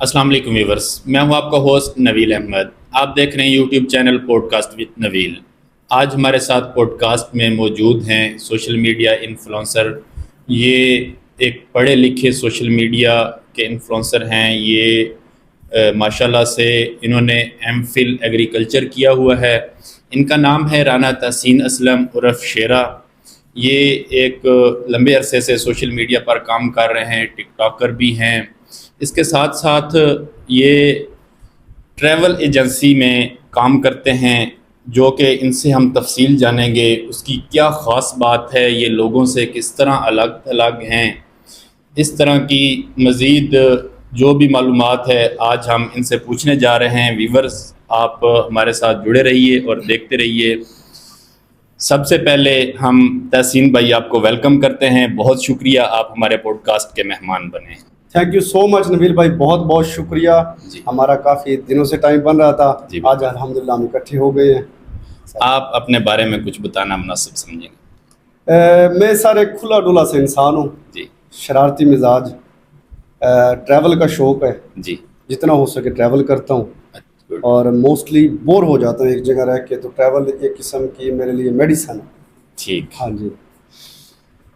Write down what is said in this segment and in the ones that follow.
السلام علیکم ویورس، میں ہوں آپ کا ہوسٹ نویل احمد. آپ دیکھ رہے ہیں YouTube channel podcast with نویل. آج ہمارے ساتھ پوڈ کاسٹ میں موجود ہیں سوشل میڈیا انفلوئنسر. یہ ایک پڑھے لکھے سوشل میڈیا کے انفلوئنسر ہیں. یہ ماشاءاللہ سے انہوں نے ایم فل ایگریکلچر کیا ہوا ہے. ان کا نام ہے رانا تحسین اسلم عرف شیرہ. یہ ایک لمبے عرصے سے سوشل میڈیا پر کام کر رہے ہیں، ٹک ٹاکر بھی ہیں. اس کے ساتھ ساتھ یہ ٹریول ایجنسی میں کام کرتے ہیں، جو کہ ان سے ہم تفصیل جانیں گے اس کی کیا خاص بات ہے، یہ لوگوں سے کس طرح الگ الگ ہیں. اس طرح کی مزید جو بھی معلومات ہے آج ہم ان سے پوچھنے جا رہے ہیں. ویورز آپ ہمارے ساتھ جڑے رہیے اور دیکھتے رہیے. سب سے پہلے ہم تحسین بھائی آپ کو ویلکم کرتے ہیں. بہت شکریہ آپ ہمارے پوڈ کاسٹ کے مہمان بنے. تھینک یو سو مچ نویل بھائی، بہت بہت شکریہ. ہمارا کافی دنوں سے ٹائم بن رہا تھا. آج الحمدللہ ہم اکٹھے ہو گئے ہیں. آپ اپنے بارے میں کچھ بتانا مناسب سمجھیں گے؟ میں سر ایک کھلا ڈولا سے انسان ہوں. شرارتی مزاج، ٹریول کا شوق ہے. جتنا ہو سکے ٹریول کرتا ہوں، اور موسٹلی بور ہو جاتا ہوں ایک جگہ رہ کے، تو ٹریول ایک قسم کی میرے لیے میڈیسن ہے. ٹھیک. ہاں جی.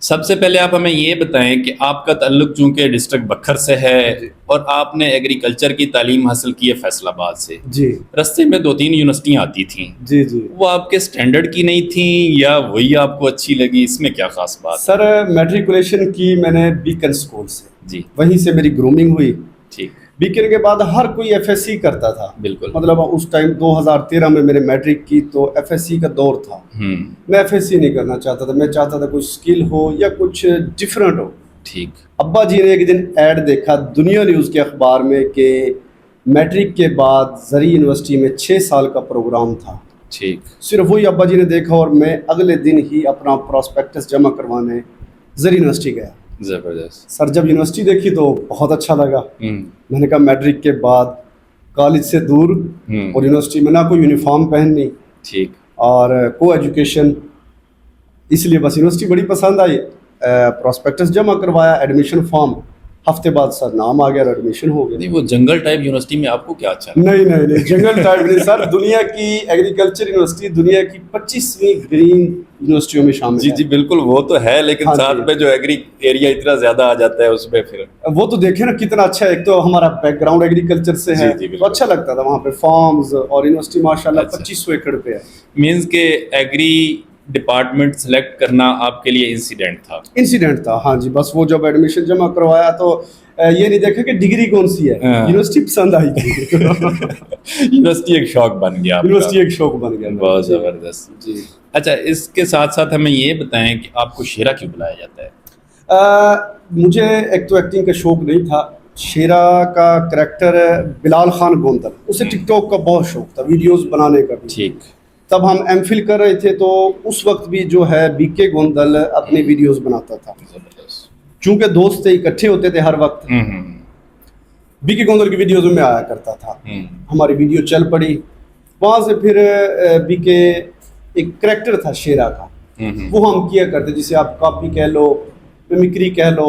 سب سے پہلے آپ ہمیں یہ بتائیں کہ آپ کا تعلق چونکہ ڈسٹرکٹ بکھر سے ہے اور آپ نے ایگریکلچر کی تعلیم حاصل کی ہے فیصل آباد سے. جی. رستے میں 2-3 یونیورسٹیاں آتی تھیں. جی جی. وہ آپ کے سٹینڈرڈ کی نہیں تھیں یا وہی آپ کو اچھی لگی؟ اس میں کیا خاص بات؟ سر میٹریکولیشن کی میں نے بیکن اسکول سے. جی. وہیں سے میری گرومنگ ہوئی. ٹھیک. بیکن کے بعد ہر کوئی ایف ایس سی کرتا تھا. بالکل. مطلب اس ٹائم 2013 میں میرے میٹرک کی تو ایف ایس سی کا دور تھا. میں ایف ایس سی نہیں کرنا چاہتا تھا. میں چاہتا تھا کوئی اسکل ہو یا کچھ ڈفرینٹ ہو. ٹھیک. ابا جی نے ایک دن ایڈ دیکھا دنیا نیوز کے اخبار میں کہ میٹرک کے بعد زرعی یونیورسٹی میں 6 سال کا پروگرام تھا. ٹھیک. صرف وہی ابا جی نے دیکھا اور میں اگلے دن ہی اپنا پراسپیکٹس جمع کروانے زرعی یونیورسٹی گیا. زبردست. سر جب یونیورسٹی دیکھی تو بہت اچھا لگا. میں نے کہا میٹرک کے بعد کالج سے دور اور یونیورسٹی میں نہ کوئی یونیفارم پہننی. ٹھیک. اور کو ایجوکیشن، اس لیے بس یونیورسٹی بڑی پسند آئی. پراسپیکٹس جمع کروایا، ایڈمیشن فارم، ہفتے بعد سر نام آ گیا اور ایڈمیشن ہو گیا. نہیں وہ جنگل ٹائپ یونیورسٹی میں آپ کو کیا اچھا؟ نہیں جنگل ٹائپ نہیں سر. دنیا کی ایگریکلچر یونیورسٹی دنیا کی 25ویں گرین یونیورسٹیوں میں شامل ہے. جی بالکل وہ تو ہے، لیکن ساتھ میں جو ایگری ایریا اتنا زیادہ آ جاتا ہے اس میں پھر وہ تو دیکھیں نا کتنا اچھا ہے. ایک تو ہمارا بیک گراؤنڈ ایگریکلچر سے ہے تو اچھا لگتا تھا وہاں پہ فارمز، اور یونیورسٹی ماشاءاللہ 2500 ایکڑ پہ ہے. مینز کہ ایگری ڈپارٹمنٹ سلیکٹ کرنا آپ کے لیے انسیڈنٹ تھا. ہاں جی. بس وہ جب ایڈمیشن جمع کروایا تو یہ نہیں دیکھا کہ ڈگری کون سی ہے، یونیورسٹی پسند آئی تھی. یونیورسٹی ایک شوق بن گیا. یونیورسٹی ایک شوق بن گیا. بہت زبردست. جی. اچھا اس کے ساتھ ساتھ ہمیں یہ بتائیں کہ آپ کو شیرہ کیوں بلایا جاتا ہے؟ مجھے ایک تو ایکٹنگ کا شوق نہیں تھا. شیرہ کا کریکٹر بلال خان گوندل، اسے ٹک ٹاک کا بہت شوق تھا، ویڈیوز بنانے کا بھی. ٹھیک. تب ہم ایم فل کر رہے تھے تو اس وقت بھی جو ہے بی کے گوندل اپنی ویڈیوز بناتا تھا. چونکہ دوست تھے، اکٹھے ہوتے تھے ہر وقت. بی کے گوندل کی ویڈیوز میں آیا کرتا تھا. ہماری ویڈیو چل پڑی. وہاں سے پھر بی کے ایک کریکٹر تھا شیرہ کا، وہ ہم کیا کرتے، جسے آپ کاپی کہہ لو، میمکری کہہ لو.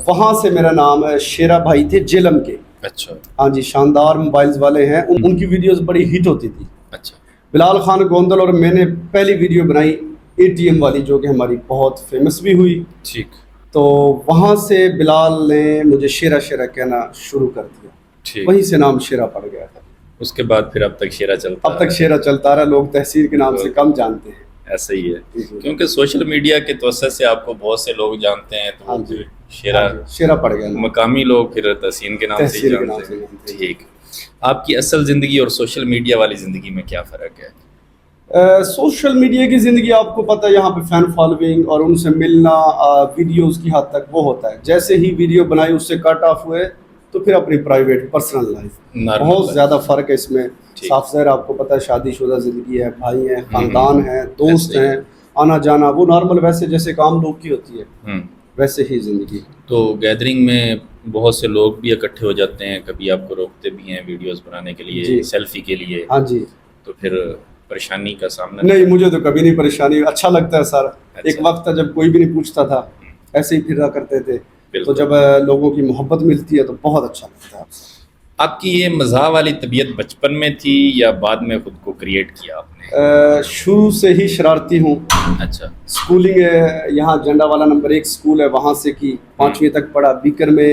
وہاں سے میرا نام شیرہ بھائی تھے جیلم کے. اچھا. ہاں جی. شاندار موبائلز والے ہیں. ان کی ویڈیوز بڑی ہٹ ہوتی تھی. اچھا. بلال خان گوندل اور میں نے پہلی ویڈیو بنائی ATM والی، جو کہ ہماری بہت فیمس بھی ہوئی. ٹھیک. تو وہاں سے بلال نے مجھے شیرہ شیرہ کہنا شروع کر دیا. وہیں سے نام شیرہ پڑ گیا تھا. اس کے بعد پھر اب تک شیرہ چلتا رہا. لوگ تحصیل کے نام سے کم جانتے ہیں. ایسا ہی ہے کیونکہ سوشل میڈیا کے توسط سے آپ کو بہت سے لوگ جانتے ہیں، تو شیرہ پڑ گیا. مقامی لوگ پھر تحسین کے نام سے جانتے ہیں. ٹھیک. آپ کی اصل زندگی اور سوشل میڈیا والی زندگی میں کیا فرق ہے؟ سوشل میڈیا کی زندگی آپ کو پتہ ہے، یہاں پہ فین فالوئنگ اور ان سے ملنا ویڈیوز کی حد تک وہ ہوتا ہے. جیسے ہی ویڈیو بنائی اس سے کٹ آف ہوئے تو پھر اپنی پرائیویٹ پرسنل لائف، بہت زیادہ فرق ہے اس میں. صاف ظاہر آپ کو پتہ ہے شادی شدہ زندگی ہے، بھائی ہیں، خاندان ہیں، دوست ہیں، آنا جانا وہ نارمل ویسے جیسے کام لوگ کی ہوتی ہے ویسے ہی زندگی. تو گیدرنگ میں بہت سے لوگ بھی اکٹھے ہو جاتے ہیں، کبھی آپ کو روکتے بھی ہیں ویڈیوز بنانے کے لیے، سیلفی کے لیے. ہاں جی. تو پھر پریشانی کا سامنا؟ نہیں مجھے تو کبھی نہیں پریشانی. اچھا لگتا ہے سر. ایک وقت تھا جب کوئی بھی نہیں پوچھتا تھا، ایسے ہی پھرا کرتے تھے. تو جب لوگوں کی محبت ملتی ہے تو بہت اچھا لگتا ہے. آپ سے آپ کی یہ مزاح والی طبیعت بچپن میں تھی یا بعد میں خود کو کریٹ کیا آپ نے؟ شروع سے ہی شرارتی ہوں. اچھا. اسکولنگ یہاں جنڈا والا نمبر 1 اسکول ہے وہاں سے کی, 5ویں تک پڑھا. بیکر میں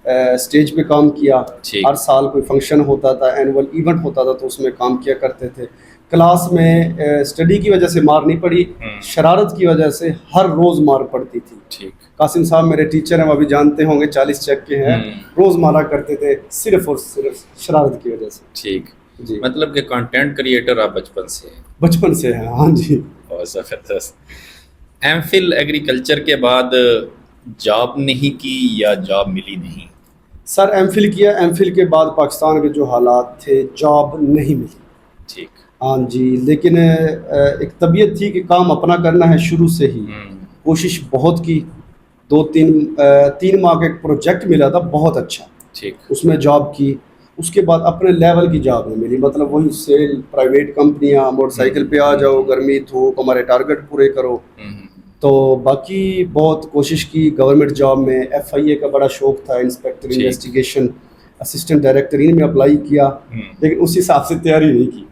اسٹیج پہ کام کیا. ہر سال کوئی فنکشن ہوتا تھا, اینول ایونٹ ہوتا تھا تو اس میں کام کیا کرتے تھے. کلاس میں اسٹڈی کی وجہ سے مار نہیں پڑی, شرارت کی وجہ سے ہر روز مار پڑتی تھی. ٹھیک. قاسم صاحب میرے ٹیچر ہیں, وہ ابھی جانتے ہوں گے, 40 چیک کے ہیں, روز مارا کرتے تھے صرف اور صرف شرارت کی وجہ سے. ٹھیک جی. مطلب کہ کنٹینٹ کریٹر آپ بچپن سے ہیں؟ بچپن سے ہیں, ہاں جی. بہت زبردست. ایم فل ایگریکلچر کے بعد جاب نہیں کی یا جاب ملی نہیں؟ سر ایم فل کیا, ایم فل کے بعد پاکستان کے جو حالات تھے جاب نہیں ملی. ٹھیک. ہاں جی, لیکن ایک طبیعت تھی کہ کام اپنا کرنا ہے. شروع سے ہی کوشش بہت کی. 2-3 ماہ کا ایک پروجیکٹ ملا تھا بہت اچھا. ٹھیک. اس میں جاب کی. اس کے بعد اپنے لیول کی جاب نہیں ملی. مطلب وہی سیل, پرائیویٹ کمپنیاں, موٹر سائیکل پہ آ جاؤ, گرمی دھوپ, ہمارے ٹارگٹ پورے کرو. تو باقی بہت کوشش کی گورنمنٹ جاب میں. FIA کا بڑا شوق تھا, انسپیکٹر انویسٹیگیشن اسسٹنٹ ڈائریکٹر, ان میں اپلائی کیا, لیکن اس حساب سے تیاری نہیں کی.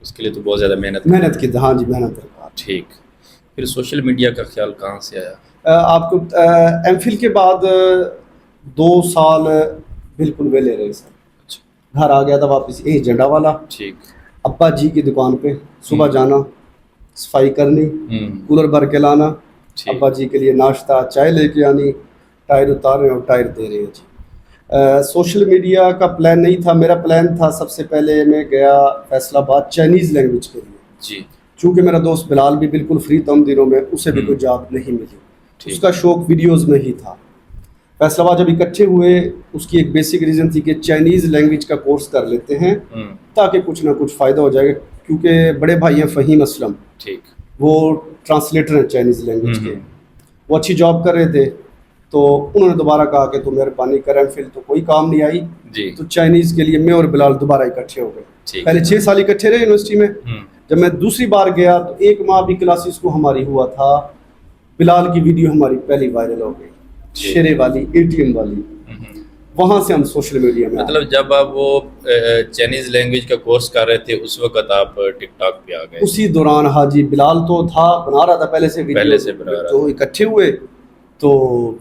اس کے لیے تو بہت زیادہ محنت کی. ہاں جی, محنت کرتا. ٹھیک. پھر سوشل میڈیا کا خیال کہاں سے آیا آپ کو؟ ایم فل کے بعد 2 سال بالکل ویلے رہے سر. گھر آ گیا تھا واپس, جنڈا والا. ٹھیک. ابا جی کی دکان پہ صبح جانا, صفائی کرنی, کولر بھر کے لانا, ابا جی کے لیے ناشتہ, چائے لے کے آنی, ٹائر اتارے اور ٹائر دے رہے ہیں جی. سوشل میڈیا کا پلان نہیں تھا. میرا پلان تھا سب سے پہلے میں گیا فیصل آباد چائنیز لینگویج کے لیے جی. چونکہ میرا دوست بلال بھی بالکل فری تھا ان دنوں میں, اسے بھی کوئی جاب نہیں ملی. اس کا شوق ویڈیوز میں ہی تھا. فیصل آباد جب اکٹھے ہوئے, اس کی ایک بیسک ریزن تھی کہ چائنیز لینگویج کا کورس کر لیتے ہیں تاکہ کچھ نہ کچھ فائدہ ہو جائے گا, کیونکہ بڑے بھائی ہیں فہیم اسلم, وہ ٹرانسلیٹر ہیں چائنیز لینگویج کے, وہ اچھی جاب کر رہے تھے. تو انہوں نے دوبارہ کہا کہ تو مہربانی کریں, فل تو کوئی کام نہیں آئی جی. تو چائنیز کے لیے میں اور بلال دوبارہ اکٹھے ہو گئے. پہلے 6 سال اکٹھے رہے یونیورسٹی میں. جب میں دوسری بار گیا تو 1 ماہ بھی کلاسز کو ہماری ہوا تھا, بلال کی ویڈیو ہماری پہلی وائرل ہو گئی, شیرے والی, ATM والی. وہاں سے ہم سوشل میڈیا میں. مطلب جب آپ وہ چائنیز لینگویج کا کورس کر رہے تھے اس وقت آپ ٹک ٹاک پہ آ گئے؟ اسی دوران. ہاں جی, بلال تو تھا بنا رہا تھا پہلے سے ویڈیو, تو اکٹھے ہوئے تو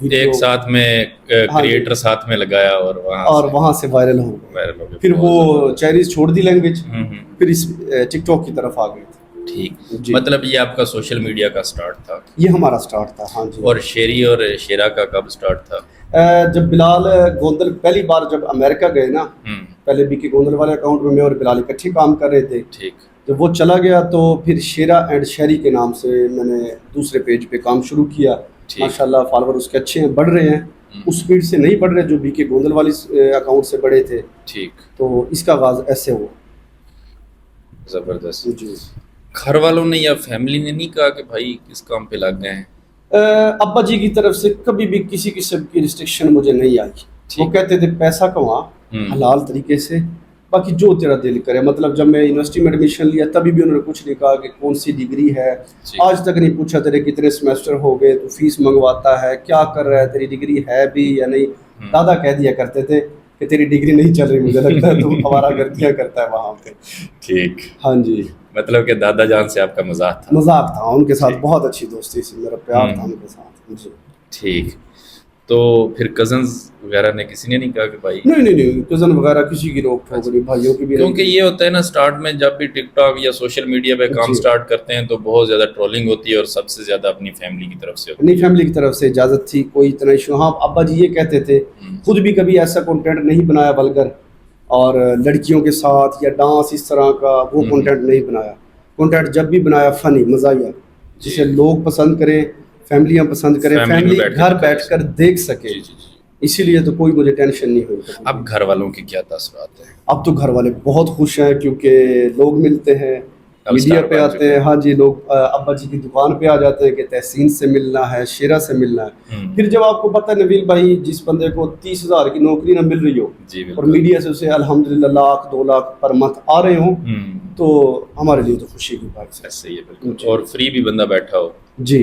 ایک ساتھ میں کریٹر ساتھ میں لگایا اور وہاں سے وائرل ہو گئے. پھر وہ چائنیز چھوڑ دی لینگویج, پھر اس ٹک ٹاک کی طرف آ گئے تھے. ٹھیک. مطلب یہ آپ کا سوشل میڈیا کا سٹارٹ تھا؟ یہ ہمارا سٹارٹ تھا. ہاں جی. اور شیری اور شیرا کا کب سٹارٹ تھا؟ جب بلال گوندل پہلی بار جب امریکہ گئے نا, پہلے BK گوندل والے اکاؤنٹ میں اور بلال اکٹھے کام کر رہے تھے. ٹھیک. جب وہ چلا گیا تو پھر شیرا اینڈ شہری کے نام سے میں نے دوسرے پیج پہ کام شروع کیا. ماشاء اللہ فالوور اس کے اچھے ہیں, بڑھ رہے ہیں. اس سپیڈ سے نہیں بڑھ رہے جو BK گوندل والی اکاؤنٹ سے بڑے تھے. ٹھیک. تو اس کا آغاز ایسے ہوا. زبردست. جی. گھر والوں نے یا فیملی نے نہیں کہا کہ بھائی کس کام پہ لگ گئے ہیں؟ ابا جی کی طرف سے کبھی بھی کسی قسم کی ریسٹرکشن مجھے نہیں آئی. وہ کہتے تھے پیسہ کما حلال طریقے سے, باقی جو تیرا دل کرے. مطلب جب میں یونیورسٹی میں ایڈمیشن لیا تبھی بھی انہوں نے کچھ نہیں کہا کہ کون سی ڈگری ہے, آج تک نہیں پوچھا تیرے کتنے سیمیسٹر ہو گئے, تو فیس منگواتا ہے, کیا کر رہا ہے, تیری ڈگری ہے بھی یا نہیں. دادا کہہ دیا کرتے تھے کہ تیری ڈگری نہیں چل رہی, مجھے لگتا ہے تو ہمارا گردیاں کرتا ہے وہاں پہ. ٹھیک. ہاں جی. مطلب کہ دادا جان سے آپ کا مذاق تھا؟ مذاق تھا, ان کے ساتھ بہت اچھی دوستی سے میرا پیار تھا ان کے ساتھ. جی. ٹھیک. تو پھر کزنز وغیرہ نے کسی نے نہیں کہا کہ بھائی؟ نہیں, کزن وغیرہ کسی کی روک ٹوک نہیں, بھائیوں کی بھی. کیونکہ یہ ہوتا ہے نا, سٹارٹ میں جب بھی ٹک ٹاک یا سوشل میڈیا پہ کام سٹارٹ کرتے ہیں تو بہت زیادہ ٹرولنگ ہوتی ہے, اور سب سے زیادہ اپنی فیملی کی طرف سے. اپنی فیملی کی طرف سے اجازت تھی, کوئی اتنا ایشو. ہاں ابا جی یہ کہتے تھے, خود بھی کبھی ایسا کنٹینٹ نہیں بنایا ولگر, اور لڑکیوں کے ساتھ یا ڈانس اس طرح کا وہ کنٹینٹ نہیں بنایا. کنٹینٹ جب بھی بنایا فنی, مزاحیہ, جسے لوگ پسند کریں, فیملیاں پسند کریں, فیملی گھر بیٹھ کر دیکھ سکے. اسی لیے تو کوئی مجھے ٹینشن نہیں ہوئی. اب گھر والوں کی کیا تاثرات ہیں؟ اب تو گھر والے بہت خوش ہیں, کیونکہ لوگ ملتے ہیں, میڈیا پہ آتے ہیں. ہاں جی, لوگ ابا جی کی دکان پہ آ جاتے ہیں کہ تحسین سے ملنا ہے, شیرا سے ملنا ہے. پھر جب آپ کو پتہ ہے نویل بھائی, جس بندے کو 30,000 کی نوکری نہ مل رہی ہو اور میڈیا سے اسے الحمدللہ 1 لاکھ 2 لاکھ پر منتھ آ رہے ہوں, تو ہمارے لیے تو خوشی کی بات ہے. صحیح ہے, بالکل. اور فری بھی بندہ بیٹھا ہو. جی.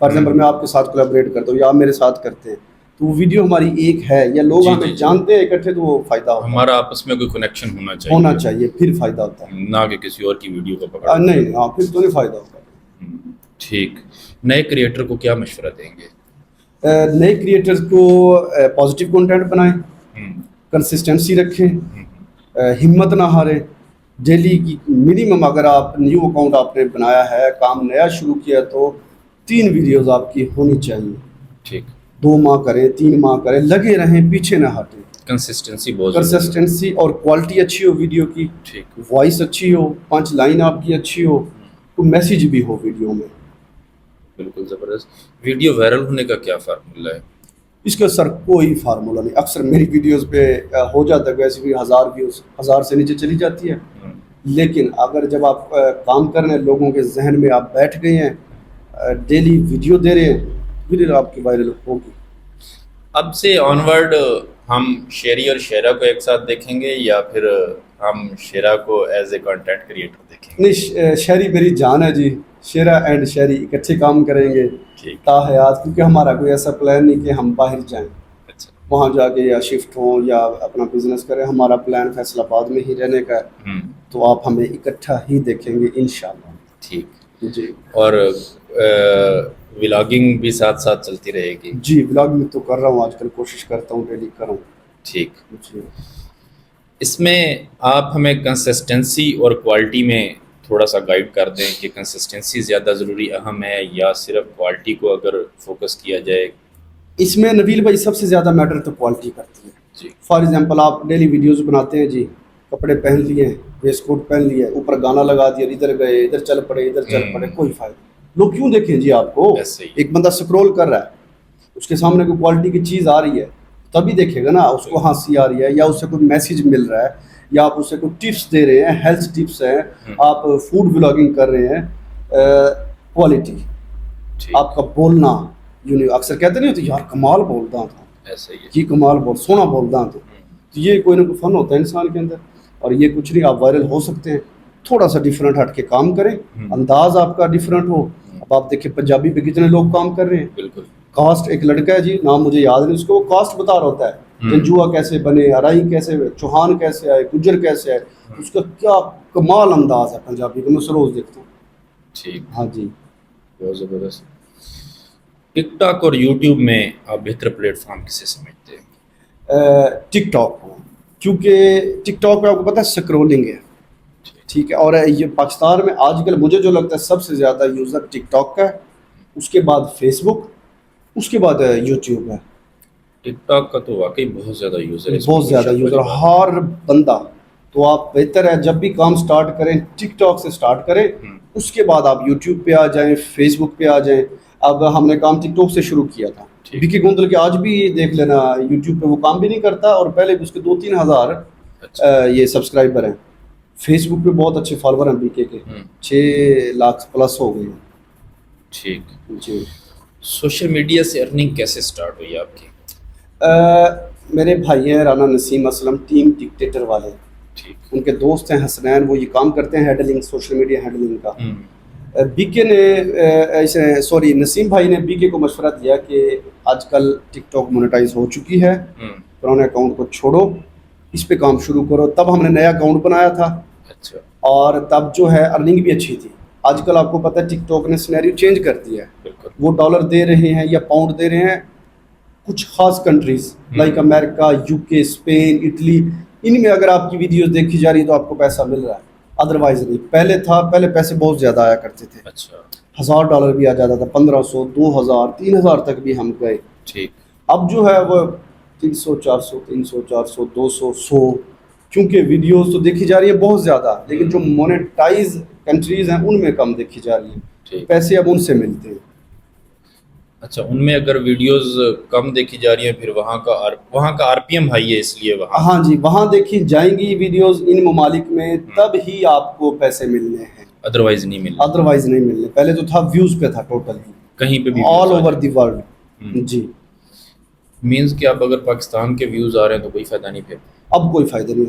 فار ایگزامپل میں آپ کے ساتھ کولیبریٹ کرتا ہوں یا آپ میرے ساتھ کرتے ہیں تو وہ ویڈیو ہماری ایک ہے یا لوگ ہمیں جانتے ہیں اکٹھے تو وہ فائدہ ہوتا ہے. ہمارا آپس میں کوئی کنیکشن ہونا چاہیے پھر فائدہ ہوتا ہے, نہ کہ کسی اور کی ویڈیو کو پکڑ. نہیں ہاں پھر تو نہیں فائدہ ہوتا. ٹھیک. نئے کریٹر کو کیا مشورہ دیں گے؟ نئے کریٹرز کو پازیٹیو کنٹینٹ بنائیں, کنسسٹنسی رکھیں, ہمت نہ ہاریں. ڈیلی کی منیمم اگر آپ نیو اکاؤنٹ آپ نے بنایا ہے, کام نیا شروع کیا تو 3 ویڈیوز آپ کی ہونی چاہیے. ٹھیک. 2 ماہ کریں, 3 ماہ کریں, لگے رہیں, پیچھے نہ ہٹیں. کنسسٹنسی اور کوالٹی اچھی ہو ویڈیو کی, وائس اچھی ہو, 5 لائن آپ کی اچھی ہو, کوئی میسیج بھی ہو ویڈیو میں. بالکل زبردست. ویڈیو وائرل ہونے کا کیا فارمولہ ہے؟ اس کا سر کوئی فارمولہ نہیں. اکثر میری ویڈیوز پہ ہو جاتا ہے ویسے بھی 1000 ویوز 1000 سے نیچے چلی جاتی ہے, لیکن اگر جب آپ کام کر رہے ہیں, لوگوں کے ذہن میں آپ بیٹھ گئے ہیں, ڈیلی ویڈیو دے رہے ہیں, ویڈیو آپ کی وائرل ہوگی. اب سے آنورڈ ہم شعری اور شعرا کو ایک ساتھ دیکھیں گے یا پھر ہم شعرا کو ایز اے کنٹینٹ کریٹر دیکھیں گے؟ نہیں, شعری میری جان ہے جی. شعرا اینڈ شعری اکٹھے کام کریں گے تا حیات, کیونکہ ہمارا کوئی ایسا پلان نہیں کہ ہم باہر جائیں, وہاں جا کے یا شفٹ ہوں یا اپنا بزنس کریں. ہمارا پلان فیصل آباد میں ہی رہنے کا ہے, تو آپ ہمیں اکٹھا ہی دیکھیں گے انشاءاللہ. ٹھیک جی. اور ولاگنگ بھی ساتھ ساتھ چلتی رہے گی؟ جی ولاگنگ تو کر رہا ہوں آج کل, کوشش کرتا ہوں ڈیلی کروں. ٹھیک. جی. اس میں آپ ہمیں کنسسٹنسی اور کوالٹی میں تھوڑا سا گائیڈ کر دیں کہ کنسسٹنسی زیادہ ضروری اہم ہے یا صرف کوالٹی کو اگر فوکس کیا جائے؟ اس میں نویل بھائی سب سے زیادہ میٹر تو کوالٹی کرتی ہے. جی. فار ایگزامپل آپ ڈیلی ویڈیوز بناتے ہیں جی, کپڑے پہن لیے, ویسٹ کوٹ پہن لیے, اوپر گانا لگا دیا, ادھر گئے, ادھر چل پڑے, کوئی فائدہ. لوگ کیوں دیکھیں جی آپ کو؟ ایک بندہ سکرول کر رہا ہے, اس کے سامنے کوئی کوالٹی کی چیز آ رہی ہے تبھی دیکھے گا نا, اس کو ہنسی آ رہی ہے یا اس سے کوئی میسیج مل رہا ہے یا آپ اسے کوئی ٹپس دے رہے ہیں, ہیلتھ ٹپس ہیں, آپ فوڈ ولاگنگ کر رہے ہیں. کوالٹی, آپ کا بولنا, اکثر کہتے نہیں ہوتے یار کمال بولتا تھا, یہ کمال سونا بولتا تھا, تو یہ کوئی نہ کوئی فن ہوتا ہے انسان کے اندر. اور یہ کچھ نہیں, آپ وائرل ہو سکتے ہیں. تھوڑا سا ڈفرینٹ ہٹ کے کام کریں, انداز آپ کا ڈفرینٹ ہو. اب آپ دیکھیں پنجابی پہ کتنے لوگ کام کر رہے ہیں. بالکل. کاسٹ, ایک لڑکا ہے جی, نام مجھے یاد نہیں, اس کو کاسٹ بتا رہا ہوتا ہے, جنجوا کیسے بنے, ارائی کیسے, چوہان کیسے آئے, گجر کیسے آئے. اس کا کیا کمال انداز ہے پنجابی کا, میں اسے روز دیکھتا ہوں. ٹھیک. ہاں جی. بہت زبردست. ٹک ٹاک اور یوٹیوب میں آپ بہتر پلیٹ فارم کسے سمجھتے ہیں؟ ٹک ٹاک کو, کیونکہ ٹک ٹاک پہ آپ کو پتہ ہے سکرولنگ ہے. ٹھیک ہے. اور یہ پاکستان میں آج کل مجھے جو لگتا ہے سب سے زیادہ یوزر ٹک ٹاک کا ہے, اس کے بعد فیس بک, اس کے بعد یوٹیوب ہے. ٹک ٹاک کا تو واقعی بہت زیادہ یوزر ہے, بہت زیادہ یوزر, ہر بندہ. تو آپ بہتر ہے جب بھی کام سٹارٹ کریں ٹک ٹاک سے سٹارٹ کریں, اس کے بعد آپ یوٹیوب پہ آ جائیں, فیس بک پہ آ جائیں. اب ہم نے کام ٹک ٹاک سے شروع کیا تھا. وکی گوندل کے آج بھی دیکھ لینا, یوٹیوب پہ وہ کام بھی نہیں کرتا, اور پہلے بھی اس کے 2-3 ہزار یہ سبسکرائبر ہیں. فیس بک پہ بہت اچھے فالوور ہیں, بی کے 6 لاکھ پلس ہو گئے ہیں. ٹھیک. جی. سوشل میڈیا سے ارننگ کیسے سٹارٹ ہوئی آپ کی؟ میرے بھائی ہیں رانا نسیم اسلم, ٹیم ڈکٹیٹر والے. ان کے دوست ہیں حسنین, وہ یہ کام کرتے ہیں ہینڈلنگ, سوشل میڈیا ہینڈلنگ کا. بی کے نے نسیم بھائی نے بی کے کو مشورہ دیا کہ آج کل ٹک ٹاک مونیٹائز ہو چکی ہے, پرانے اکاؤنٹ کو چھوڑو, اس پہ کام شروع کرو. تب ہم نے نیا اکاؤنٹ بنایا تھا. اچھا. اور تب جو ہے ارننگ بھی اچھی تھی. آج کل آپ کو پتہ ہے ٹک ٹاک نے سینیریو چینج کر دیا ہے. وہ ڈالر دے رہے ہیں یا پاؤنڈ دے رہے ہیں کچھ خاص کنٹریز لائک امریکہ, یو کے, اسپین, اٹلی, ان میں اگر آپ کی ویڈیوز دیکھی جا رہی ہے تو آپ کو پیسہ مل رہا ہے, ادروائز نہیں. پہلے پیسے بہت زیادہ آیا کرتے تھے. اچھا. $1000 بھی آ جاتا تھا, 1500, 2000, 3000 تک بھی ہم گئے. ٹھیک. اب جو ہے وہ 300, 400, 300, 400, 200, 100, کیونکہ ویڈیوز تو دیکھی جا رہی ہے بہت زیادہ, لیکن جو مونیٹائز کنٹریز ہیں ان میں کم دیکھی جا رہی ہے. پیسے اب ان سے ملتے ہیں. اچھا, ان میں اگر ویڈیوز کم دیکھی جا رہی ہیں پھر وہاں کا RPM ہائی ہے, اس لیے وہاں. ہاں جی, وہاں دیکھی جائیں گی ویڈیوز ان ممالک میں, تب ہی آپ کو پیسے ملنے ہیں, ادروائز نہیں ملنے. پہلے تو تھا ویوز پہ تھا, ٹوٹل کہیں پہ بھی, آل اوور دی ورلڈ. جی. مینز کہ اب اگر پاکستان کے ویوز آ رہے ہیں تو کوئی فائدہ نہیں پھر. اب کوئی فائدہ نہیں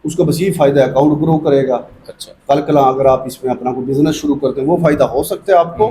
اس کا بس یہ فائدہ ہے اکاؤنٹ گرو کرے گا. اچھا. کل اگر آپ اس میں اپنا کوئی بزنس شروع کرتے ہیں وہ فائدہ ہو سکتا ہے آپ کو,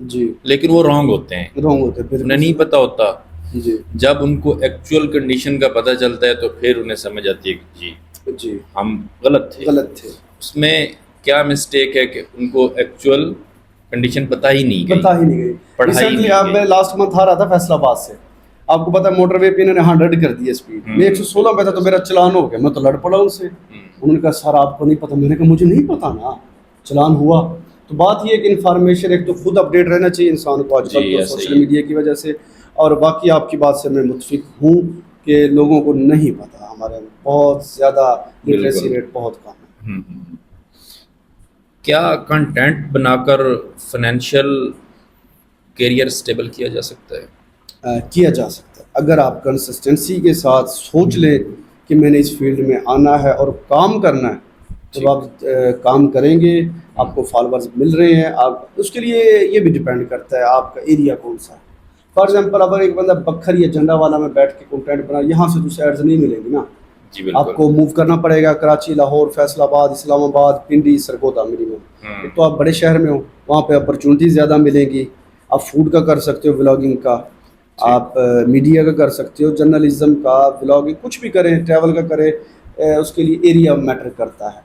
جی لیکن وہ رانگ ہوتے ہیں، رونگ ہوتے ہیں، انہیں نہیں پتہ ہوتا. جی جب ان کو ایکچوئل کنڈیشن کا پتہ چلتا ہے تو پھر انہیں سمجھ آتی ہے کہ جی جی ہم غلط تھے. غلط تھے، اس میں کیا مسٹیک ہے کہ ان کو ایکچوئل کنڈیشن پتہ ہی نہیں پتہ گئی، ہی نہیں گئی. پڑھائی ریسنٹلی نہیں آپ میں گئی. لاسٹ منتھ آ رہا تھا فیصل آباد سے، آپ کو پتا موٹر وے پہ انہوں نے 100 کر دی اسپیڈ، میں 116 پہ تھا تو میرا چلان ہو گیا. میں تو لڑ پڑا ان سے. انہوں نے کہا سر آپ کو نہیں پتا. میں نے کہا مجھے نہیں پتا نا، چلان ہوا. تو بات یہ ہے کہ انفارمیشن ایک تو خود اپڈیٹ رہنا چاہیے انسان کو آج کل تو سوشل میڈیا کی وجہ سے. اور باقی آپ کی بات سے میں متفق ہوں کہ لوگوں کو نہیں پتا، ہمارے بہت زیادہ لٹریسی ریٹ بہت کم ہے. کیا کنٹینٹ بنا کر فائنینشیل کیریئر سٹیبل کیا جا سکتا ہے؟ کیا جا سکتا ہے اگر آپ کنسسٹنسی کے ساتھ سوچ لیں کہ میں نے اس فیلڈ میں آنا ہے اور کام کرنا ہے. جب آپ کام کریں گے آپ کو فالوورز مل رہے ہیں، آپ اس کے لیے یہ بھی ڈیپینڈ کرتا ہے آپ کا ایریا کون سا ہے. فار ایگزامپل اگر ایک بندہ بکھر یا جھنڈا والا میں بیٹھ کے کنٹینٹ بنا، یہاں سے دوسرے ایڈز نہیں ملیں گی نا. آپ کو موو کرنا پڑے گا کراچی، لاہور، فیصل آباد، اسلام آباد، پنڈی، سرگودا منیمم. تو آپ بڑے شہر میں ہو، وہاں پہ اپرچونیٹیز زیادہ ملیں گی. آپ فوڈ کا کر سکتے ہو، ولاگنگ کا، آپ میڈیا کا کر سکتے ہو، جرنلزم کا، ولاگنگ، کچھ بھی کریں، ٹریول کا کریں. اس کے لیے ایریا میٹر کرتا ہے.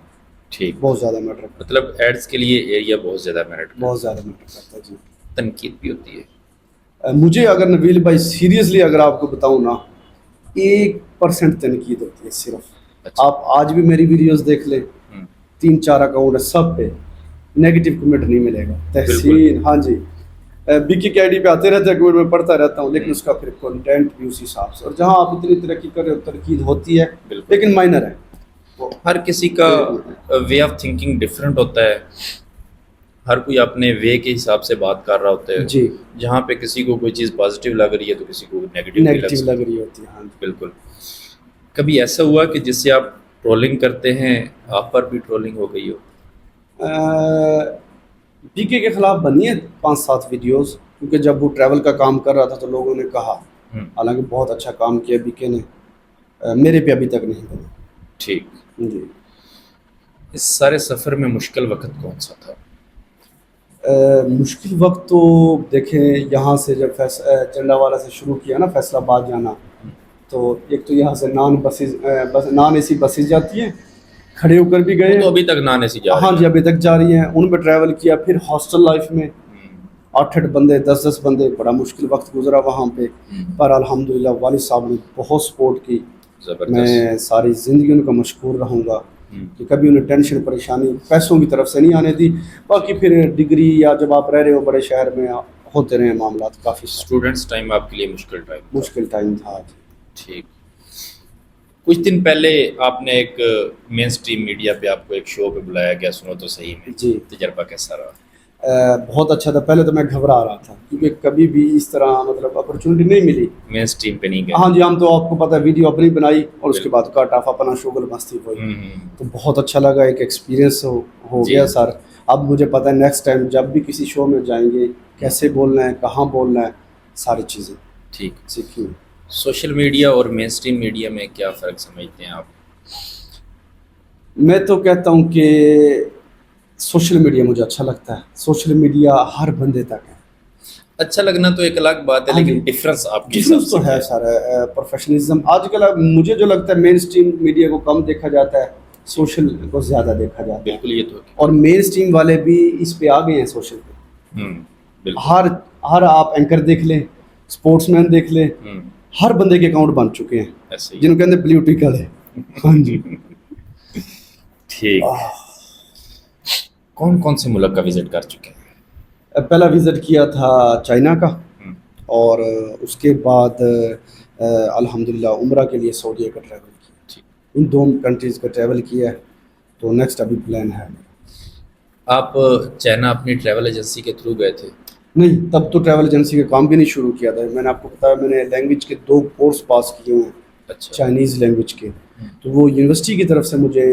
ٹھیک، بہت زیادہ میٹر کرتا مطلب ایڈز کے لیے ایریا بہت زیادہ میٹر کرتا ہے. بہت زیادہ میٹر کرتا ہے. جی تنقید بھی ہوتی ہے. مجھے اگر نویل بھائی سیریسلی اگر آپ کو بتاؤں نا، 1% تنقید ہوتی ہے صرف. آپ آج بھی میری ویڈیوز دیکھ لیں، 3-4 اکاؤنٹ ہے، سب پہ نیگیٹو کمنٹ نہیں ملے گا. تحسین، ہاں جی، بکی کے آئی ڈی پہ آتے رہتے ہیں کمنٹ، میں پڑھتا رہتا ہوں، لیکن اس کا پھر کنٹینٹ بھی اسی حساب سے. اور جہاں آپ اتنی ترقی کر رہے ہو تنقید ہوتی ہے لیکن مائنر ہے. ہر کسی کا وے آف تھنکنگ ڈفرینٹ ہوتا ہے، ہر کوئی اپنے وے کے حساب سے بات کر رہا ہوتا ہے. جی جہاں پہ کسی کو کوئی چیز پازیٹیو لگ رہی ہے تو کسی کو نیگیٹو لگ رہی ہوتی ہے. ہاں جی بالکل. کبھی ایسا ہوا کہ جس سے آپ ٹرولنگ کرتے ہیں آپ پر بھی ٹرولنگ ہو گئی ہو؟ بی کے خلاف بنی ہے 5-7 ویڈیوز، کیونکہ جب وہ ٹریول کا کام کر رہا تھا تو لوگوں نے کہا، حالانکہ بہت اچھا کام کیا بی کے نے، میرے پہ ابھی تک نہیں بنی. ٹھیک. جی اس سارے سفر میں مشکل وقت کون سا تھا؟ مشکل وقت تو دیکھیں، یہاں سے جب چنڈا والا سے شروع کیا نا فیصل آباد جانا، تو ایک تو یہاں سے نان اے سی بسیز جاتی ہیں، کھڑے ہو کر بھی گئے. تو ابھی تک نان ایسی جا رہی ہاں جی ابھی تک جاری ہیں، ان پہ ٹریول کیا. پھر ہاسٹل لائف میں 8-8 بندے، 10-10 بندے، بڑا مشکل وقت گزرا وہاں پہ. پر الحمدللہ والد صاحب نے بہت سپورٹ کی. میں ساری زندگی ان کا مشکور رہوں گا کہ کبھی انہیں ٹینشن پریشانی پیسوں کی طرف سے نہیں آنے دی. باقی پھر ڈگری یا جب آپ رہ رہے ہو بڑے شہر میں ہوتے رہے معاملات کافی. اسٹوڈنٹس ٹائم آپ کے لیے مشکل ٹائم تھا. ٹھیک. کچھ دن پہلے آپ نے ایک مین اسٹریم میڈیا پہ آپ کو ایک شو پہ بلایا گیا، سنو تو صحیح میں. جی تجربہ کیسا رہا؟ بہت اچھا تھا. پہلے تو میں گھبرا رہا تھا کیونکہ کبھی بھی اس طرح مطلب اپرچونیٹی نہیں ملی. مین اسٹریم پہ نہیں گئے. ہاں جی، ہم تو آپ کو پتہ ہے ویڈیو اپنی بنائی اور اس کے بعد کٹ آف اپنا شغل مستی ہوئی. تو بہت اچھا لگا، ایک ایکسپیرینس ہو گیا سر. اب مجھے پتہ ہے نیکسٹ ٹائم جب بھی کسی شو میں جائیں گے کیسے بولنا ہے، کہاں بولنا ہے، ساری چیزیں ٹھیک سیکھی. سوشل میڈیا اور مین اسٹریم میڈیا میں کیا فرق سمجھتے ہیں آپ؟ میں تو کہتا ہوں کہ سوشل میڈیا مجھے اچھا لگتا ہے. سوشل میڈیا ہر بندے تک ہے. اچھا لگنا تو ایک الگ بات ہے، لیکن ڈفرینس آپ کی ڈفرینس تو ہے سر. پروفیشنلزم آج کل مجھے جو لگتا ہے مین اسٹریم میڈیا کو کم دیکھا جاتا ہے، سوشل کو زیادہ دیکھا جاتا ہے. بالکل یہ تو. اور مین اسٹریم والے بھی اس پہ آ گئے ہیں سوشل پہ. ہر آپ اینکر دیکھ لیں، اسپورٹس مین دیکھ لیں، ہر بندے کے اکاؤنٹ بن چکے ہیں جن کے اندر بلیو ٹیکل ہے. ہاں جی ٹھیک. کون کون سے ملک کا وزٹ کر چکے ہیں؟ پہلا وزٹ کیا تھا چائنا کا، اور اس کے بعد الحمدللہ عمرہ کے لیے سعودیہ کا ٹریول کیا. ان 2 کنٹریز کا ٹریول کیا ہے. تو نیکسٹ ابھی پلان ہے. آپ چائنا اپنی ٹریول ایجنسی کے تھرو گئے تھے؟ نہیں، تب تو ٹریول ایجنسی کا کام بھی نہیں شروع کیا تھا. میں نے آپ کو بتایا میں نے لینگویج کے 2 کورس پاس کیے ہوئے ہیں، چائنیز لینگویج کے. تو وہ یونیورسٹی کی طرف سے مجھے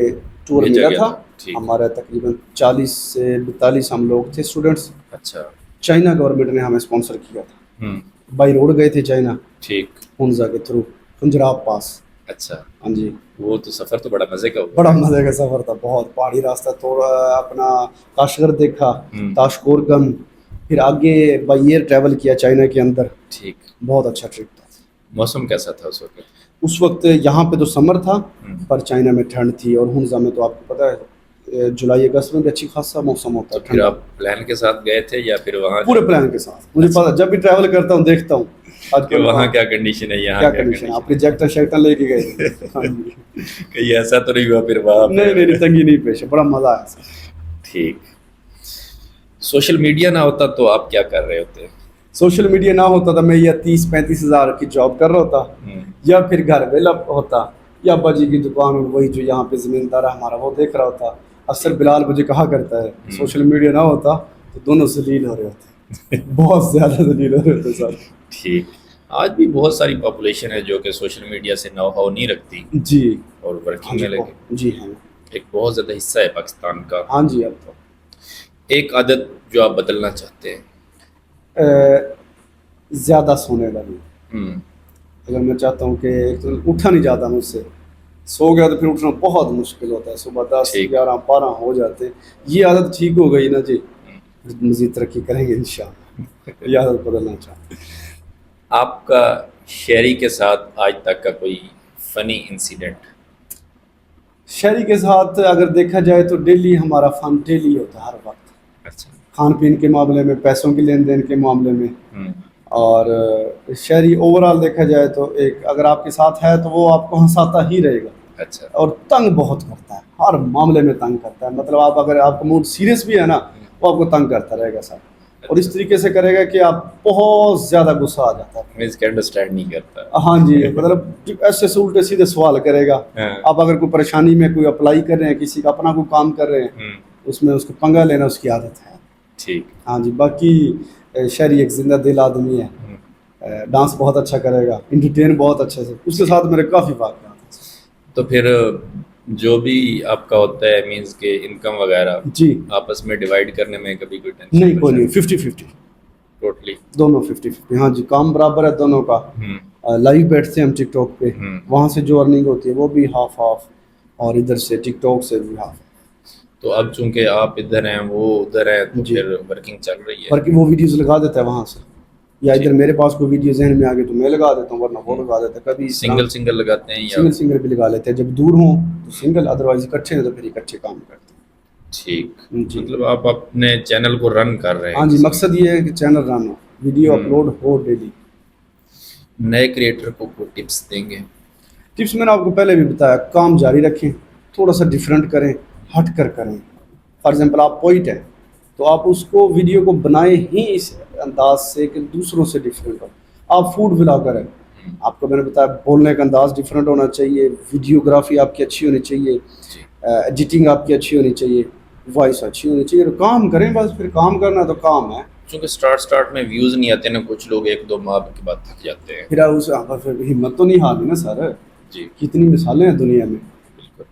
ٹور ملا تھا. ہمارا تقریباً 40 سے 42 ہم لوگ تھے اسٹوڈنٹس. اچھا. چائنا گورنمنٹ نے ہمیں اسپانسر کیا تھا. بائی روڈ گئے تھے چائنا. ٹھیک. ہنزا کے تھرو، پنجراب پاس. اچھا. ہاں جی. وہ تو سفر تو بڑا مزے کا ہوا. بڑا مزے کا سفر تھا، بہت پہاڑی راستہ. تھوڑا اپنا کاشغر دیکھا، تاشکور گم، پھر آگے بائی ایئر ٹریول کیا چائنا کے اندر. ٹھیک. بہت اچھا ٹرپ تھا. موسم کیسا تھا اس وقت؟ اس وقت یہاں پہ تو سمر تھا پر چائنا میں ٹھنڈ تھی, اور ہنزا میں تو آپ کو پتہ ہے جولائی اگست میں بھی اچھی خاصا موسم ہوتا ہے. پھر آپ پلان کے ساتھ گئے تھے یا پھر وہاں؟ پورے پلان کے ساتھ. مجھے پتا, جب بھی ٹریول کرتا ہوں دیکھتا ہوں آج کل وہاں کیا کنڈیشن ہے, یہاں کیا کنڈیشن ہے. آپ کے جیکٹر شیکٹر لے کے گئے کہیں ایسا تو نہیں ہوا پھر وہاں؟ نہیں تنگی نہیں پیش, بڑا مزہ آیا. ٹھیک. سوشل میڈیا نہ ہوتا تو آپ کیا کر رہے ہوتے؟ سوشل میڈیا نہ ہوتا تو میں یا 30-35 ہزار کی جاب کر رہا ہوتا, یا پھر گھر ویلا ہوتا, یا ابا جی کی دکان وہی جو یہاں پہ زمیندار ہے ہمارا وہ دیکھ رہا ہوتا. اکثر بلال مجھے کہا کرتا ہے سوشل میڈیا نہ ہوتا تو دونوں ذلیل ہو رہے ہوتے, بہت زیادہ ذلیل ہو رہے ہوتے سر. ٹھیک. آج بھی بہت ساری پاپولیشن ہے جو کہ سوشل میڈیا سے نو ہاؤ نہیں رکھتی جی, اور ورکنگ میں لگے. جی ہاں, ایک بہت زیادہ حصہ ہے پاکستان کا. ہاں جی. اب تو ایک عادت جو آپ بدلنا چاہتے ہیں؟ زیادہ سونے والی. اگر میں چاہتا ہوں کہ ایک تو اٹھا نہیں جاتا مجھ سے, سو گیا تو پھر اٹھنا بہت مشکل ہوتا ہے. صبح 10-11-12 ہو جاتے ہیں. یہ عادت ٹھیک ہو گئی نا جی, مزید ترقی کریں گے انشاءاللہ. یہ عادت بدلنا چاہتے ہیں. آپ کا شہری کے ساتھ آج تک کا کوئی فنی انسیڈنٹ؟ شہری کے ساتھ اگر دیکھا جائے تو ڈیلی ہمارا فن ڈیلی ہوتا ہے ہر وقت. اچھا. کھان پین کے معاملے میں, پیسوں کے لین دین کے معاملے میں. اور شہری اوور آل دیکھا جائے تو ایک اگر آپ کے ساتھ ہے تو وہ آپ کو ہنساتا ہی رہے گا. اچھا. اور تنگ بہت کرتا ہے, ہر معاملے میں تنگ کرتا ہے. مطلب آپ اگر آپ کا موڈ سیریس بھی ہے نا, وہ آپ کو تنگ کرتا رہے گا سر, اور اس طریقے سے کرے گا کہ آپ بہت زیادہ غصہ آ جاتا ہے. مینس کہ انڈرسٹینڈ نہیں کرتا. ہاں جی, مطلب ایسے سے الٹے سیدھے سوال کرے گا. آپ اگر کوئی پریشانی میں کوئی اپلائی کر رہے ہیں, کسی کا اپنا کوئی کام کر رہے ہیں, اس میں اس کو پنگا لینا اس کی عادت ہے. ٹھیک. ہاں جی. باقی شہری ایک زندہ دل آدمی ہے, ڈانس بہت اچھا کرے گا, انٹرٹین بہت اچھے سے. اس کے ساتھ میرے کافی واقعات ہیں. تو پھر جو بھی آپ کا ہوتا ہے مینس کہ انکم وغیرہ جی آپس میں ڈیوائڈ کرنے میں کبھی کوئی ٹینشن نہیں؟ کوئی نہیں, 50-50 ٹوٹلی دونوں 50-50. ہاں جی, کام برابر ہے دونوں کا. لائیو بیٹھتے ہیں ہم ٹک ٹاک پہ, وہاں سے جو ارننگ ہوتی ہے وہ بھی ہاف ہاف, اور ادھر سے ٹک ٹاک سے بھی ہاف. تو اب چونکہ آپ ادھر ہیں وہ ادھر ہے تو پھر ورکنگ چل رہی ہے. ورکنگ وہ ویڈیوز لگا دیتا ہے وہاں سے, یا ادھر میرے پاس کوئی ویڈیو ذہن میں آ گئی تو میں لگا دیتا ہوں, ورنہ وہ لگا دیتا ہے. کبھی سنگل لگاتے ہیں یا سنگل بھی لگا لیتے ہیں. جب دور ہوں تو سنگل, ادروائز اکٹھے ہیں تو پھر اکٹھے کام کرتے ہیں. ٹھیک. مطلب آپ اپنے چینل کو رن کر رہے ہیں. ہاں جی, مقصد یہ ہے کہ چینل رن ہو, ویڈیو اپلوڈ ہو ڈیلی. نئے کریٹر کو ٹپس دیں گے؟ ٹپس میں نے آپ کو پہلے بھی بتایا, کام جاری رکھیں, تھوڑا سا ڈفرینٹ کریں, ہٹ کر کریں. فار ایگزامپل آپ پوئٹ ہیں تو آپ اس کو ویڈیو کو بنائیں ہی اس انداز سے کہ دوسروں سے ڈفرینٹ ہو. آپ فوڈ ولاگر ہیں, آپ کو میں نے بتایا بولنے کا انداز ڈفرینٹ ہونا چاہیے, ویڈیوگرافی آپ کی اچھی ہونی چاہیے, ایڈیٹنگ آپ کی اچھی ہونی چاہیے, وائس اچھی ہونی چاہیے. تو کام کریں بس, پھر کام کرنا تو کام ہے. چونکہ سٹارٹ میں ویوز نہیں آتے نا, کچھ لوگ 1-2 ماہ کے بعد تھک جاتے ہیں. پھر ہمت تو نہیں ہارنی نا سر جی. کتنی مثالیں ہیں دنیا میں,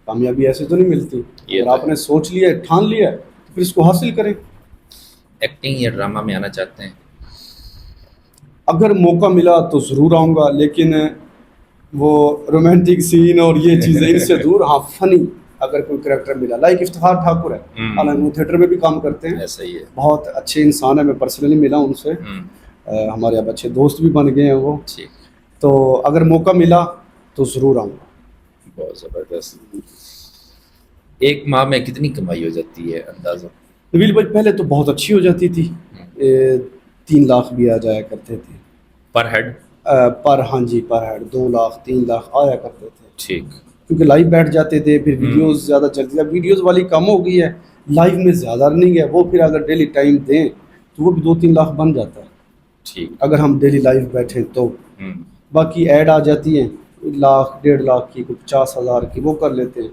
کامیابی ایسے تو نہیں ملتی. اگر آپ نے سوچ لیا, ٹھان لیا, تو پھر اس کو حاصل کریں. ایکٹنگ یا ڈرامہ میں آنا چاہتے ہیں؟ اگر موقع ملا تو ضرور آؤں گا, لیکن وہ رومانٹک سین اور یہ چیزیں ان سے دور. ہاں فنی اگر کوئی کریکٹر ملا, لائک افتخار ٹھاکر ہے, حالانکہ وہ تھیٹر میں بھی کام کرتے ہیں, ایسا ہی ہے, بہت اچھے انسان ہیں. میں پرسنلی ملا ان سے, ہمارے اب اچھے دوست بھی بن گئے ہیں وہ. تو اگر موقع ملا تو ضرور آؤں گا. بہت زبردست. ایک ماہ میں کتنی کمائی ہو جاتی ہے اندازہ؟ نبیل بھائی پہلے تو بہت اچھی ہو جاتی تھی, 3 لاکھ بھی آ جایا کرتے تھے پر ہیڈ. ہاں جی, پر ہیڈ 2 لاکھ 3 لاکھ آیا کرتے تھے. ٹھیک. کیونکہ لائیو بیٹھ جاتے تھے, پھر ویڈیوز زیادہ چلتی تھی. ویڈیوز والی کم ہو گئی ہے, لائیو میں زیادہ ارننگ ہے. وہ پھر اگر ڈیلی ٹائم دیں تو وہ بھی 2-3 لاکھ بن جاتا ہے. ٹھیک. اگر ہم ڈیلی لائیو بیٹھیں تو. باقی ایڈ آ جاتی ہیں 1 لاکھ 1.5 لاکھ کی, 50,000 کی, وہ کر لیتے ہیں.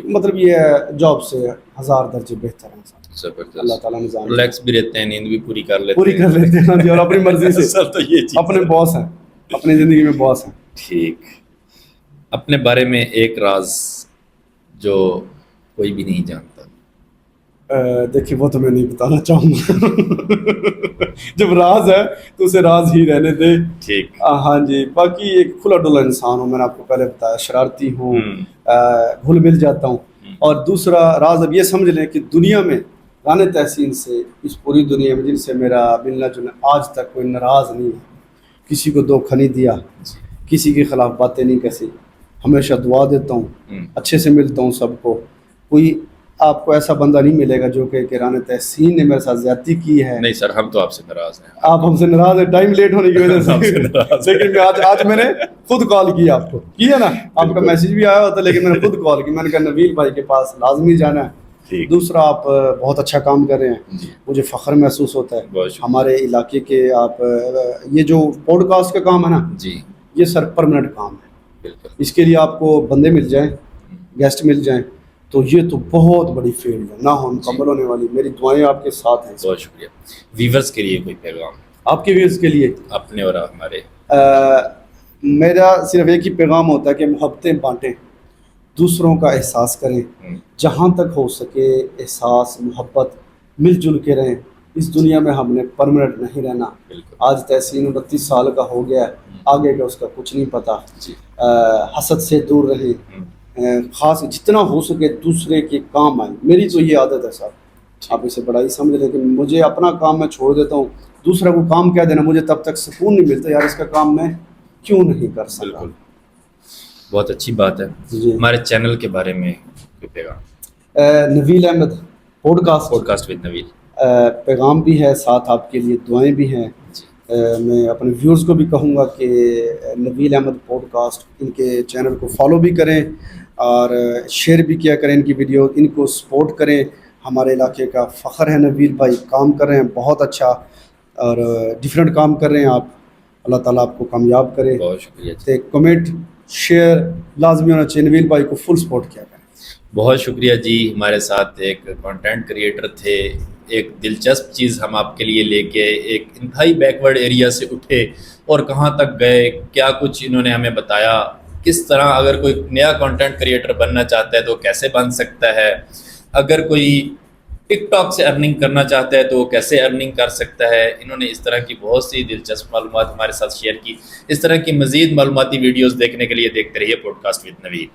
مطلب یہ جاب سے 1000 درجے بہتر ہے. زبردست. اللہ تعالیٰ نظام ریلیکس بھی رہتے ہیں, نیند بھی پوری کر لیتے ہیں. ہاں جی, اور اپنی مرضی سے سر تو یہ چیز اپنے باس ہیں, اپنی زندگی میں باس ہیں. ٹھیک. اپنے بارے میں ایک راز جو کوئی بھی نہیں جانتا؟ دیکھیے وہ تو میں نہیں بتانا چاہوں گا. جب راز ہے تو اسے راز ہی رہنے دے. ٹھیک. ہاں جی. باقی ایک کھلا ڈلا انسان ہوں, میں نے آپ کو پہلے بتایا, شرارتی ہوں, گھل مل جاتا ہوں. اور دوسرا راز اب یہ سمجھ لیں کہ دنیا میں رانا تحسین سے اس پوری دنیا میں جن سے میرا ملنا جلنا آج تک کوئی ناراض نہیں ہے، کسی کو دھوکہ نہیں دیا، کسی کے خلاف باتیں نہیں کسی، ہمیشہ دعا دیتا ہوں، اچھے سے ملتا ہوں سب کو. کوئی آپ کو ایسا بندہ نہیں ملے گا جو کہ رانا تحسین نے میرے ساتھ زیادتی کی ہے. نہیں سر، ہم تو آپ سے ناراض ہیں. آپ ہم سے ناراض ہیں ٹائم لیٹ ہونے کی وجہ سے، لیکن میں آج میں نے خود کال کی آپ کو، کی ہے نا، آپ کا میسج بھی آیا ہوتا لیکن میں نے خود کال کی. میں نے کہا نویل بھائی کے پاس لازمی جانا ہے. دوسرا آپ بہت اچھا کام کر رہے ہیں، مجھے فخر محسوس ہوتا ہے ہمارے علاقے کے. آپ یہ جو پوڈ کاسٹ کا کام ہے نا جی، یہ سر پرماننٹ کام ہے. اس کے لیے آپ کو بندے مل جائیں، گیسٹ مل جائیں، تو یہ تو بہت بڑی فیلڈ ہے، نہ ہو مکمل ہونے والی. میری دعائیں آپ کے ساتھ ہیں. بہت شکریہ. ویورز کے لیے کوئی پیغام آپ کے ویورز کے لیے؟ اپنے اور ہمارے میرا صرف ایک ہی پیغام ہوتا ہے کہ محبتیں بانٹیں، دوسروں کا احساس کریں، جہاں تک ہو سکے احساس محبت مل جل کے رہیں. اس دنیا میں ہم نے پرماننٹ نہیں رہنا. آج تحسین 29 سال کا ہو گیا ہے، آگے کا اس کا کچھ نہیں پتا. حسد سے دور رہیں، خاص جتنا ہو سکے دوسرے کے کام آئیں. میری تو یہ عادت ہے صاحب، آپ اسے بڑا ہی سمجھ لیں کہ مجھے اپنا کام میں چھوڑ دیتا ہوں، دوسرا کو کام کہہ دینا مجھے تب تک سکون نہیں ملتا، یار اس کا کام میں کیوں نہیں کر سکتا. بہت اچھی بات ہے. ہمارے چینل کے بارے میں کوئی پیغام؟ نویل احمد پوڈ کاسٹ ود نویل پیغام بھی ہے، ساتھ آپ کے لیے دعائیں بھی ہیں. میں اپنے ویورز کو بھی کہوں گا کہ نویل احمد پوڈ کاسٹ ان کے چینل کو فالو بھی کریں اور شیئر بھی کیا کریں ان کی ویڈیو، ان کو سپورٹ کریں. ہمارے علاقے کا فخر ہے، نویل بھائی کام کر رہے ہیں بہت اچھا اور ڈیفرنٹ کام کر رہے ہیں آپ. اللہ تعالیٰ آپ کو کامیاب کرے. بہت شکریہ. کمنٹ شیئر لازمی ہونا چاہیے. نویل بھائی کو فل سپورٹ کیا کریں. بہت شکریہ جی. ہمارے ساتھ ایک کنٹینٹ کریٹر تھے. ایک دلچسپ چیز ہم آپ کے لیے لے کے ایک انتہائی بیکورڈ ایریا سے اٹھے اور کہاں تک گئے، کیا کچھ انہوں نے ہمیں بتایا. کس طرح اگر کوئی نیا کنٹینٹ کریٹر بننا چاہتا ہے تو کیسے بن سکتا ہے، اگر کوئی ٹک ٹاک سے ارننگ کرنا چاہتا ہے تو وہ کیسے ارننگ کر سکتا ہے. انہوں نے اس طرح کی بہت سی دلچسپ معلومات ہمارے ساتھ شیئر کی. اس طرح کی مزید معلوماتی ویڈیوز دیکھنے کے لیے دیکھتے رہیے پوڈ کاسٹ ود نویل.